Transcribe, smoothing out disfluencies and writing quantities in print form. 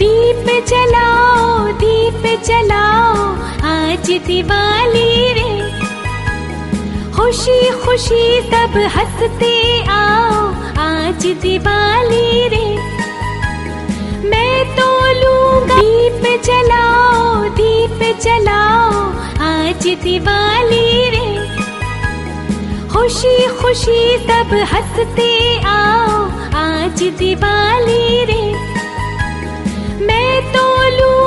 दीप जलाओ आज दिवाली रे। खुशी खुशी सब हंसते आओ आज दिवाली रे। मैं तो लूंगा दीप जलाओ आज दिवाली रे। खुशी खुशी सब हंसते आओ आज दिवाली रे। मैं तो लूंगा